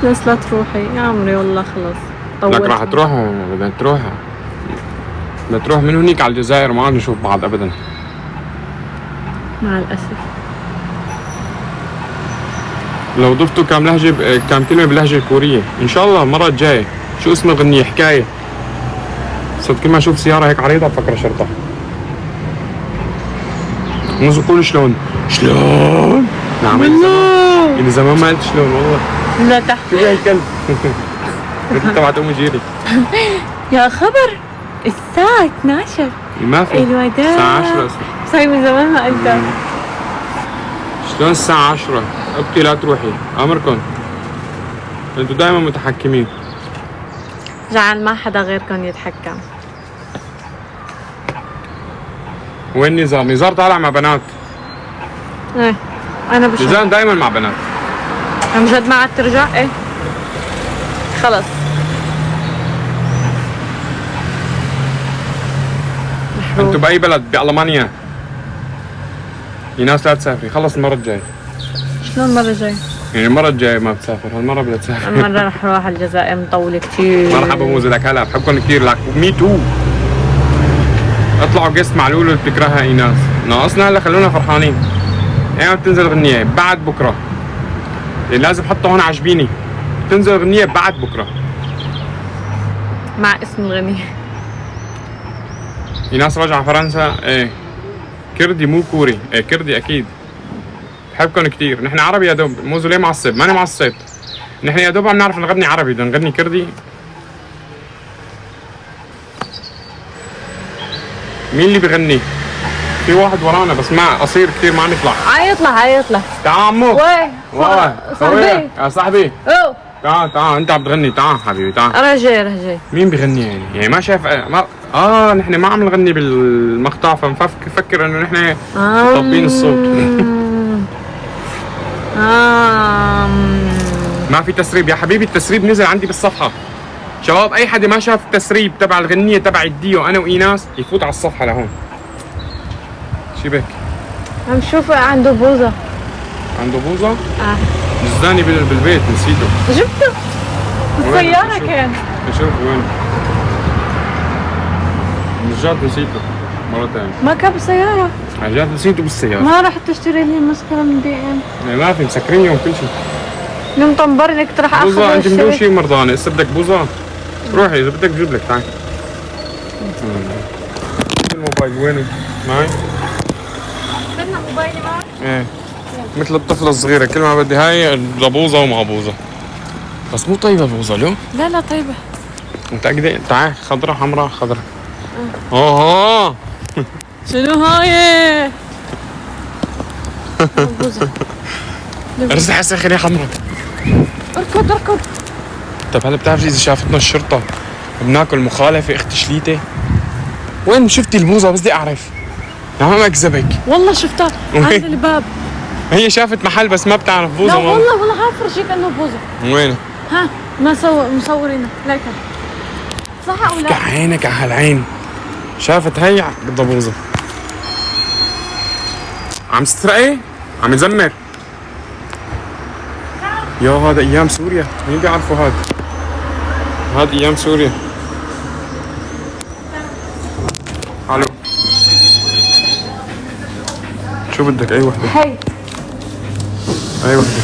بس لا تروحي يا عمري والله خلص لك طولت. راح تروح، بدها تروح. بدها تروح من هنيك على الجزائر ما عاد نشوف بعض ابدا. مع الأسف. لو ضفتوا كم لهجة كم كلمة باللهجة الكورية ان شاء الله المرة الجاية. شو اسم الغنية؟ حكاية. صرت كل ما اشوف سيارة هيك عريضة بفكر شرطة. موزو قول شلون؟ شلون؟ نعم من زمان ما قلت شلون والله. لا تحت شو بها الكلب؟ انت تبعت امي جيري. يا خبر الساعة 12. ما في الوداع. الساعة 10 صاير من زمان ما قلتها. شلون الساعة 10؟ ابكي لا تروحي، امركم. انتوا دائما متحكمين. جعل ما حدا غيركم يتحكم. وين نزار؟ نزار طالع مع بنات. ايه انا بشوف. نزار دائما مع بنات. عن جد ما عاد ترجع؟ ايه خلص. انتوا باي بلد؟ بالمانيا. في ناس لا تسافري، خلص المرة الجاية. شلون المرة الجاية؟ يعني المرة الجاية ما بتسافر، هالمرة بدها تسافر. المرة رح اروح على الجزائر مطولة كتير. مرحبا موزة، لك هلا، بحبكم كثير. لك مي تو. اطلعوا قست مع لولو اللي بتكرهها ايناس. ناقصنا هلا خلونا فرحانين. ايمتى بتنزل غنية؟ بعد بكرة. يعني لازم حطها هون عجبيني. بتنزل غنية بعد بكرة. مع اسم الغنية. ايناس راجعة فرنسا. ايه كردي مو كوري. ايه كردي اكيد. بحبكم كثير. نحن عربي يا دوب. موزو ليه معصب؟ ماني معصب. نحن يا دوب عم نعرف نغني عربي، بدنا نغني كردي. مين اللي بغني؟ في واحد ورانا بس ما قصير كثير ما عم يطلع. عيطلع تعال عمو. وين صاحبي. يا صاحبي اوه تعال انت عم تغني. تعال حبيبي تعال. انا جاي. مين بغني يعني ما شايف ما نحن ما عم نغني بالمقطع فمفكر انه نحن مطبين الصوت. ما في تسريب يا حبيبي. التسريب نزل عندي بالصفحة. شباب اي حدا ما شاف التسريب تبع الغنية تبع الديو انا وايناس يفوت على الصفحة لهون. شي بك؟ عم شوف عنده بوزة. عنده بوظة؟ جزاني بالبيت نسيته. جبته بالسيارة كان. شوف وين؟ رجعت نسيته مرة ثانية. ما كان بالسيارة. رجعت نسيته بالسيارة. ما رحت تشتري لي مسكرة من بي ام. ما في مسكرين يوم كل شيء. يوم طنبرني كنت رح اخذ. بوظة انت مدوشي شيء مرضانة، هسه بدك بوظة؟ روحي اذا بدك بجيب لك. تعال. الموبايل وينه؟ معي؟ بدنا موبايلي معك؟ ايه مثل الطفلة الصغيرة كل ما بدي هاي بوظة وما بوظة. بس مو طيبة البوظة لو؟ لا طيبة. متأكدة؟ تعال خضرة حمراء خضرة. اوه شنو هاي؟ بوزة. ارزح هسه خليها حمراء. اركض. طيب هلا بتعرفي اذا شافتنا الشرطة بناكل مخالفة اخت شليتة؟ وين شفتي البوظة؟ بس بدي اعرف. ما اكذبك. والله شفتها عند الباب. هي شافت محل بس ما بتعرف بوظة. لا والله عارف انه بوظة. وين؟ ها ما مصورينها ليك صح او لا؟ عينك على هالعين. شافت هي بدها بوظة. عم تسرقي؟ عم يزمر. يا هذا ايام سوريا، مين بيعرفوا هاد ايام سوريا. الو شو بدك؟ اي وحدة. هي اي وحدة.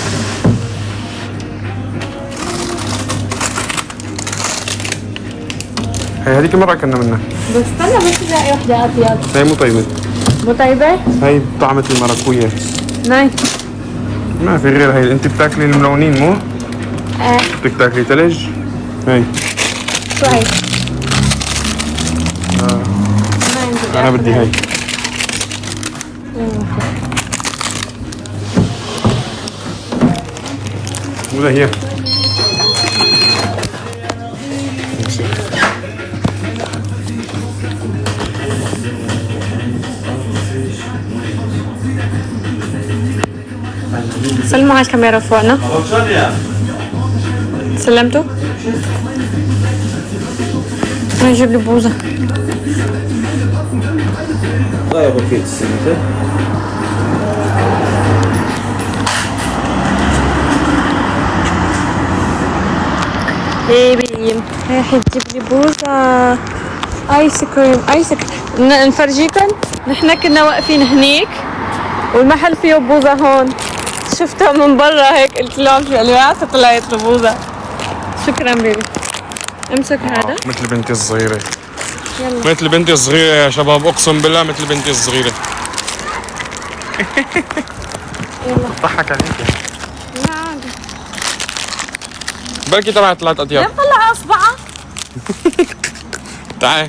هي هذيك المرة اكلنا منها. بس استنى بس نلاقي وحدة أبيض. هي مو طيبة. مو طيبة؟ هي طعمة المراكوية. ناي. ما في غير هي. انت بتاكلي الملونين مو؟ ايه. بدك تاكلي ثلج؟ هي. شو هي؟ انا بدي هاي. ولا هي سلموا على الكاميرا فوقنا. سلمتوا؟ نجيب لي بوزة. طيب وكيل السنة بيبي راح تجيب لي بوزة ايس كريم. ايس كريم نفرجيكم. نحن كنا واقفين هنيك والمحل فيه بوزة هون، شفتها من برا هيك قلت لهم شو قالوا طلعت له بوزة. شكرا بيبي. امسك هذا مثل بنتي الصغيرة. يلا. مثل بنتي الصغيرة يا شباب، اقسم بالله مثل بنتي الصغيرة. يلا ضحك عليك. لا عادي. بركي تبع 3 اطياب. لا طلع اصبعها. تعال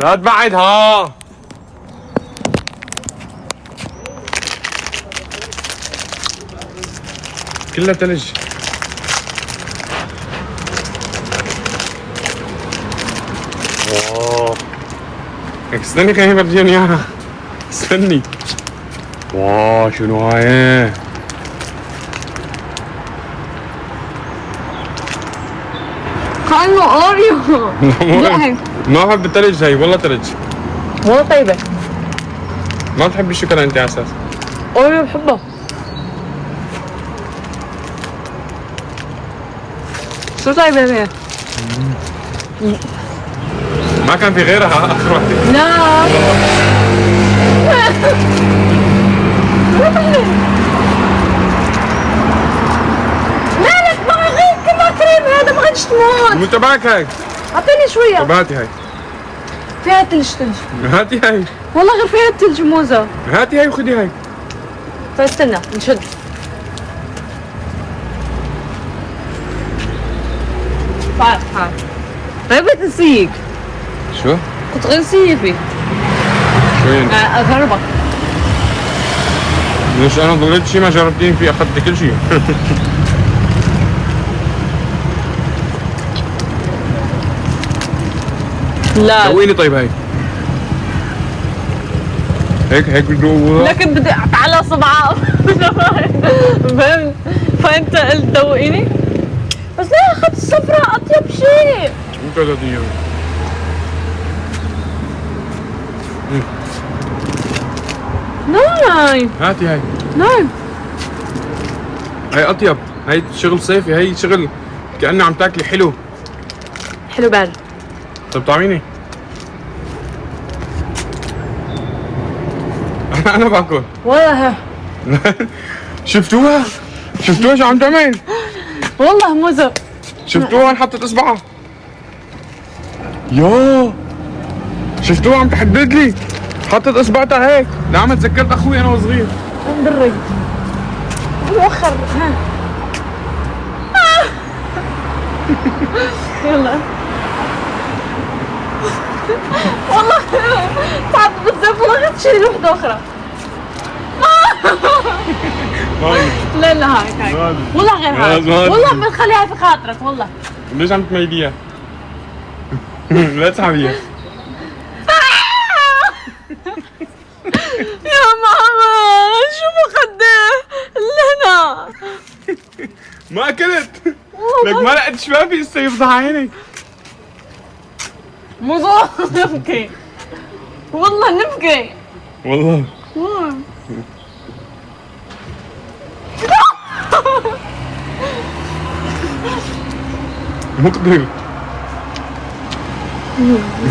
لا تبعدها. كلها تلج. واو استني خليني افرجيهم اياها. استني. واو شنو هاي؟ كأنه اوريو. ما بحب التلج هاي، والله تلج. والله طيبة. ما بتحبي الشوكولا انت على اساس؟ اوريو بحبه. شو طيبة هي؟ ما كان في غيرها اخر وحده. لا مالك ما غير كله كريم هذا ما غاديش تموت. مو تبعك هاي. اعطيني شوية. طب هاتي هاي. فيها ثلج. هاتي هاي. والله غير فيها ثلج موزة. هاتي هاي وخدي هاي. طيب استنى نشد. تعال تعال. طيب تنسيك. شو؟ كنت غير سيفي. شو يعني؟ اغربك. ليش انا ضليت شيء ما جربتين فيه، اخذت كل شيء. لا سويني طيب هاي. هيك بدو. لكن بدي على صبعة. فهمت؟ فانت قلت دوقيني بس لا اخذت الصفراء اطيب شيء. مو كذا دنيا. ناي هاتي هاي. ناي هاي اطيب، هاي شغل صيفي، هاي شغل كأنه عم تاكلي حلو. حلو بال. طب طعميني. انا باكل. والله شفتوها؟ شفتوها شو عم تعمل؟ والله موزة. شفتوها وين حطت اصبعها؟ يو شفتوها عم تحدد لي، حطت اصبعتها هيك. نعم تذكرت اخوي انا وصغير. مدرج مؤخر. ها يلا والله تعب بزاف. والله غير تشيلي وحدة أخرى. لا لا هاي والله غير هاي. والله بنخليها في خاطرك والله. ليش عم تميليها؟ لا تسحبيها. يا ماما شو مخدة لنا. ما اكلت لك، ما لقيت شبابي هسه يفضح عينك. موضوع نبكي والله نبكي والله. مقدر.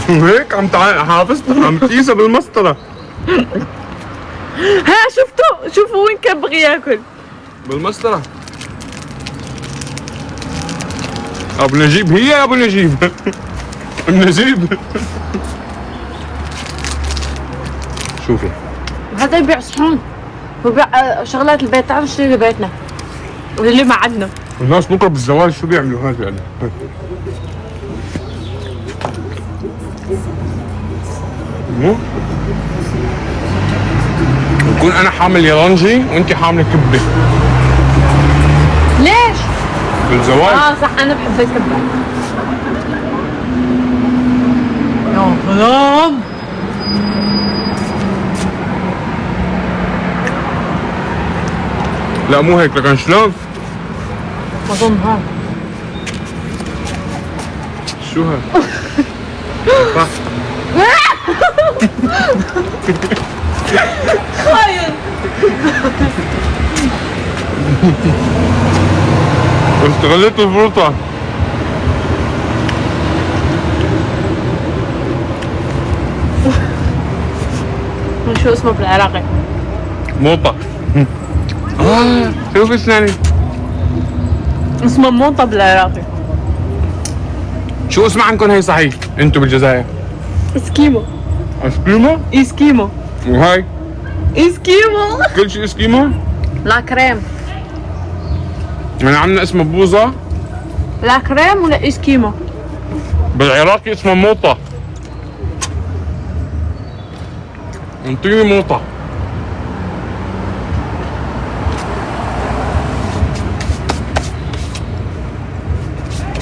هيك عم حافظتها، عم تقيسها بالمسطرة. ها شوفوا وين كان بغي ياكل. بالمسطرة. ابو نجيب هي يا ابو نجيب. النجيب. شوفي هذا يبيع صحون ويبيع شغلات البيت. تعال نشتري لبيتنا واللي ما عندنا. الناس بكره بالزواج شو بيعملوا هذا يعني؟ مو بكون انا حامل يرانجي وانت حامله كبه ليش؟ بالزواج. صح انا بحب الكبه. يا سلام. لا مو هيك، لكن شلون؟ اظن ها شو هاد؟ صح. خاين. استغليت الفرصة. شو اسمه بالعراقي؟ موطة. شوف اسناني. اسمه موطة بالعراقي. شو اسمع عنكم هي صحيح؟ انتو بالجزائر. اسكيمو. اسكيمو؟ اسكيمو. وهاي؟ اسكيمو. كل شيء اسكيمو؟ لا كريم. يعني عندنا اسمه بوظة. لا كريم ولا اسكيمو. بالعراقي اسمه موطة. انطيني موطة.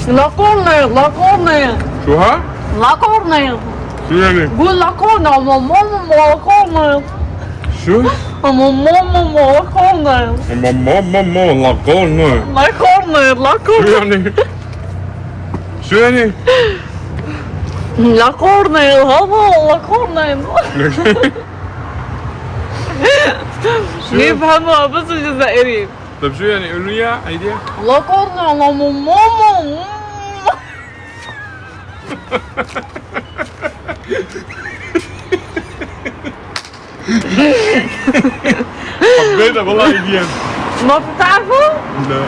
لا كورنير لا كورنير شو ها؟ لا كورنير. شو يعني؟ قول لا كورنير ماما لا كورنير. شو؟ ماما لا كورنير. ماما لا كورنر. لا كورنير لا شو كورنير. يعني؟ شو يعني؟ لا كورنير هذا لا كورنير. يفهمها بس الجزائريين. طيب شو يعني؟ قولوا لي اياه عيديها. لا كورنير ماما. حبيتها والله عيديها. ما بتعرفوا؟ لا.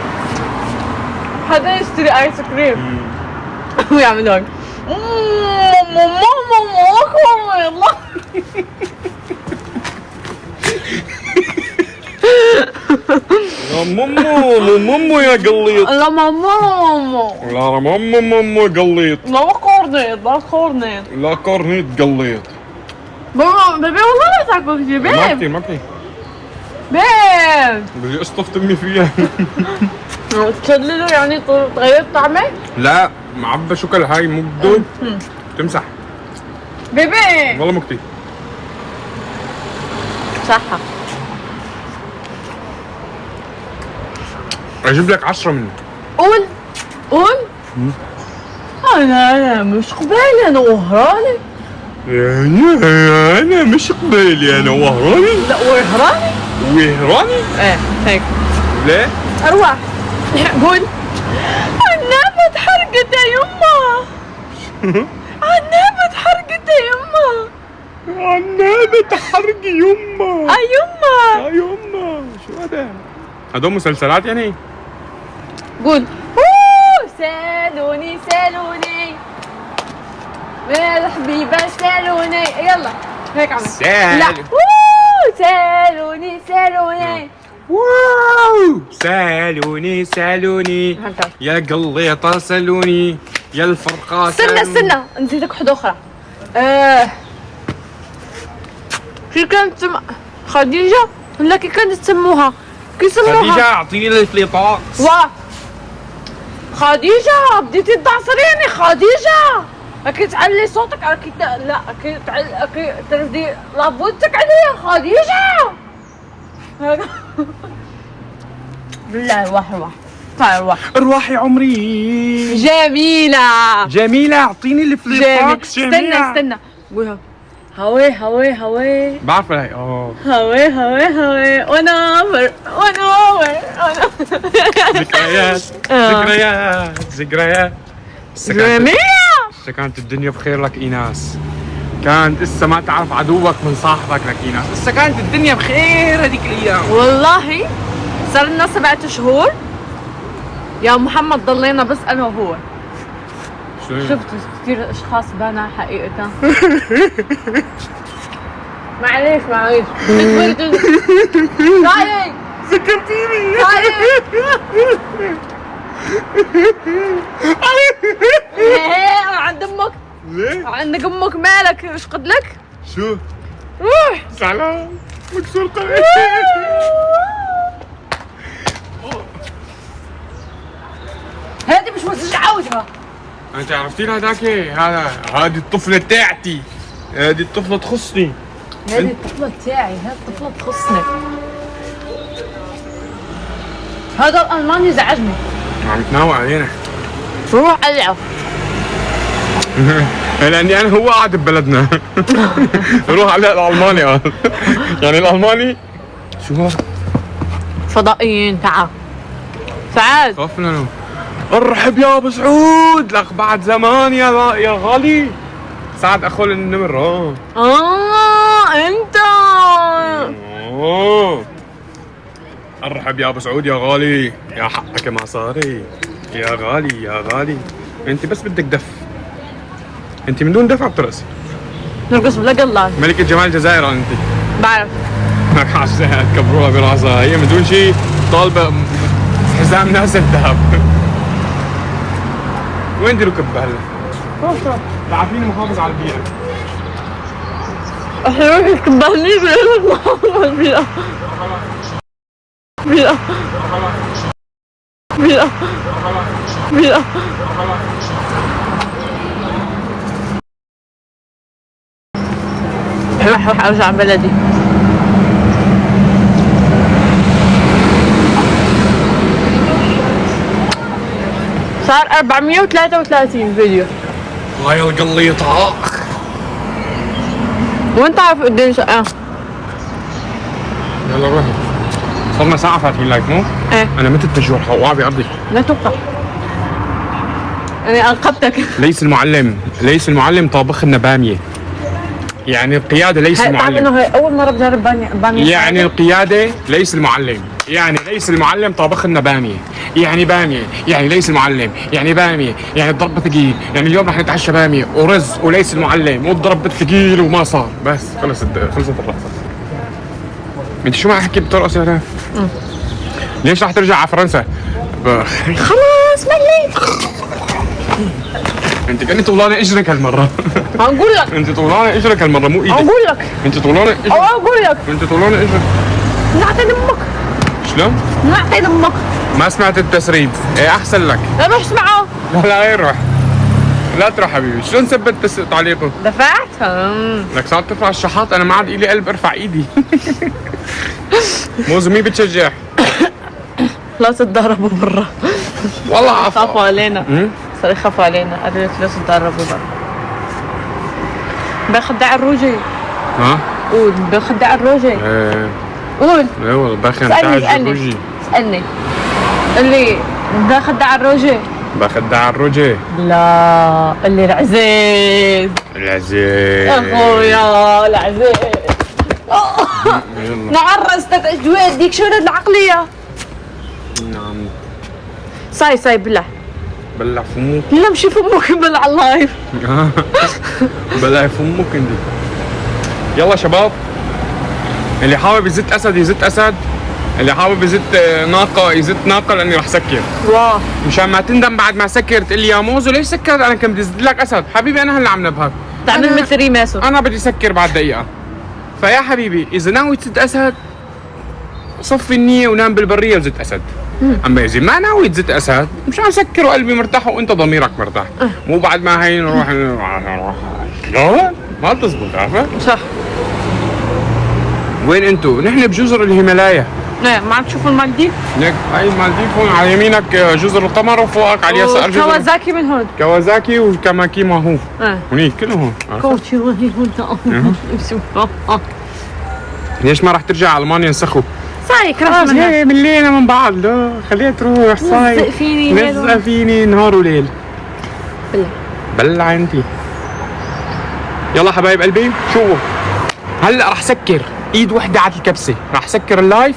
حدا يشتري ايس كريم ويعمل هيك ماما لا كورنير لا. يا مامو يا قليط. لا ماما لا مامو قليط. لا كورنير لا كورنير. لا كورنيت قليط. بابا بيبي والله ما تاكل شيء ما بيب في بيب. بدي اصطف تمي فيها. تشلله يعني تغير طعمه؟ لا معبى شكل هاي مو بدون تمسح. بيبي والله مكتي. صح. اجيب لك 10 منه. قول انا مش قبالي انا وهراني. انا مش قبالي انا وهراني. لا وهراني. وهراني؟ ايه هيك. ليه؟ اروح قول النابت حرقت يا يما. النابت حرقت يا يما. عنابة حرق يما. يما يا يما شو هذا؟ هدول مسلسلات يعني؟ قول سالوني الحبيبة سالوني. يلا هيك عمل. لا سالوني واو سالوني هكذا. يا قليطة سالوني يا الفرقة. استنى نسيتك واحدة أخرى. كي كانت خديجة ولا كي كانت تسموها؟ كي يسموها خديجة اعطيني الفليطات. خديجة بديتي تدعسريني خديجة. أكيد تعلي صوتك أكيد لا أكيد أكيد تردي لابدتك عليا خديجة. بالله ارواح تعال ارواح يا عمري. جميلة اعطيني الفليطات. استنى قولها. هوي بعرف هاي. هوي ونامر ذكريات. جميلة. كانت الدنيا بخير لك ايناس. كانت لسه ما تعرف عدوك من صاحبك لك ايناس. لسه كانت الدنيا بخير هذيك الايام. والله صار لنا 7 شهور يا محمد ضلينا بس انا وهو. شفت كثير اشخاص بانا حقيقة. معليش كبرت. تعالي ذكرتيني. ايه عند امك. ليه؟ عند امك مالك ايش قد لك؟ شو؟ روح. زعلان مكسور قلبي. هذه مش متجعوجها. انت عرفتين هذاك هذه الطفلة تاعتي، هذه الطفلة تخصني. هذه الطفلة تاعي، هذه الطفلة تخصني. هذا الألماني زعجني. عم يتناوى علينا. روح قلعه. لاني انا هو قاعد ببلدنا. روح على الالماني قال. يعني الالماني شو هو؟ فضائيين تعال. سعاد. خفنا له. ارحب يا ابو سعود، لك بعد زمان يا غالي. سعد اخو النمر. انت. ارحب يا ابو سعود يا غالي، يا حقك مصاري يا غالي يا غالي. انت بس بدك دف، انت من دون دفع بترقصي. نرقص بلا قلال. ملكة جمال الجزائر انت. بعرف. لك حاسة كبروها براسها هي من دون شيء طالبة حزام ناسف ذهب. وين دي ركب هلا؟ روح. تعرفيني محافظ على البيئة. روح كبهني بلا بلا بلا بلا. روح ارجع بلدي. صار 433 فيديو. الله يلقى اللي يطاخ. وانت عارف قديش يلا روحي. صرنا ساعة فاتحين لايف مو؟ ايه. أنا متت مجروح وقع بأرضي. لا توقع. أنا أنقذتك. ليس المعلم طابخ لنا بامية. يعني القيادة ليس تعرف المعلم. إنه هي أول مرة بجرب بامية. يعني القيادة ليس المعلم. يعني ليس المعلم طابخ لنا بامية. يعني بامية، يعني ليس المعلم، يعني بامية، يعني الضرب ثقيل، يعني اليوم رح نتعشى بامية ورز وليس المعلم والضرب الثقيل وما صار، بس خلصت الرقصة. انت شو ما احكي بترقصي هلا؟ ليش رح ترجع على فرنسا؟ خلاص مليت. انت كأني طولانة اجرك هالمرة. هنقول لك. انت طولانة اجرك هالمرة مو ايدك. هنقول لك. انت طولانة اجرك. أقول لك. انت طولانة اجرك. نعطي دمك. شلون؟ نعطي دمك. ما سمعت التسريب، ايه احسن لك. روح اسمعه. لا غير روح. لا تروح حبيبي، شلون ثبت تعليقه؟ دفعت؟ لك صارت ترفع الشحاط، انا ما عاد الي قلب ارفع ايدي. موزو مين بتشجع؟ لا تتضربوا برا. والله خافوا علينا. صار يخافوا علينا، قالوا لك لا تتضربوا برا. بخدع الروجي. ها؟ قول بخدع الروجي. ايه قول. ايه والله باخي اسألني الروجي. اسألني. اللي بخدع الروجي. بخدع الروجي. لا اللي العزيز. العزيز اخويا العزيز. يلا. نعرس اجواء ديك شو العقلية. نعم. صاي بلع. بلع فمك. لا مشي فمك بلع اللايف. بلع فمك انت. يلا شباب، اللي حابب يزت اسد يزت اسد، اللي حابب يزت ناقه يزت ناقه، لاني رح سكر. واه مشان ما تندم بعد ما سكر تقول لي يا موزو ليش سكرت، انا كنت بدي ازت لك اسد. حبيبي انا هلا عم نبهك، تعمل مثل ريماسو. انا بدي سكر بعد دقيقه. فيا حبيبي اذا ناوي تزت اسد صفي النيه ونام بالبريه وزت اسد. اما اذا ما ناوي تزت اسد مشان سكر وقلبي مرتاح وانت ضميرك مرتاح، مو بعد ما هي نروح لا ما تزبط. عارفه صح. وين انتو؟ نحن بجزر الهيمالايا. ايه ما عم تشوفوا المالديف؟ هيك هاي المالديف، هون على يمينك جزر القمر وفوقك على اليسار جزر كوازاكي من هون. كوازاكي وكاماكيما هو. هنيك كله هون. كوتشي وهي هون. ليش ما راح ترجع على المانيا نسخوا؟ صايك راح منها. هي ملينا من بعض، لا خليها تروح. صاير لزق فيني لزق فيني نهار وليل. بلع انتي. يلا حبايب قلبي شوفوا هلا راح سكر ايد وحده على الكبسه، راح سكر اللايف.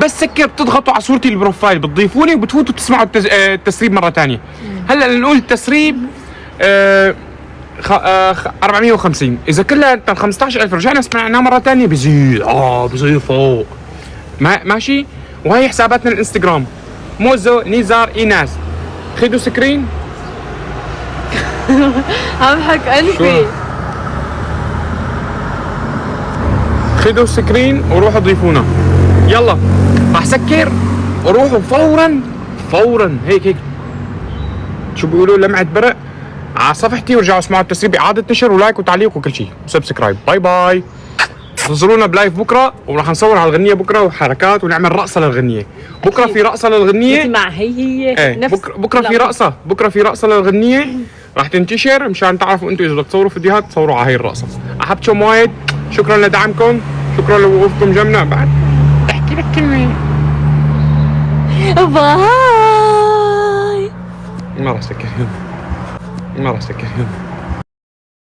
بس سكر بتضغطوا على صورتي البروفايل بتضيفوني وبتفوتوا تسمعوا التسريب مره ثانيه. هلا لنقول التسريب 450. اذا كلها 15000 رجعنا سمعناه مره ثانيه بزيد بزيد فوق. ماشي. وهي حساباتنا الانستغرام موزو نيزار ايناس. خدوا سكرين. عم حك ألفي. خدوا السكرين وروحوا ضيفونا. يلا راح سكر وروحوا فورا هيك شو بيقولوا لمعة برق على صفحتي، ورجعوا اسمعوا التسريب اعادة نشر ولايك وتعليق وكل شيء وسبسكرايب. باي باي. انتظرونا بلايف بكره وراح نصور على الغنية بكره وحركات ونعمل رقصة للغنية. بكره في رقصة للغنية. اسمع هي ايه بكره في رقصة للغنية راح تنتشر مشان تعرفوا انتم اذا بدكم تصوروا فيديوهات تصوروا على هي الرقصة. احبكم وايد، شكرا لدعمكم، شكرا لوقوفكم جنبنا. بعد احكي لك كلمة. باي. ما راح سكر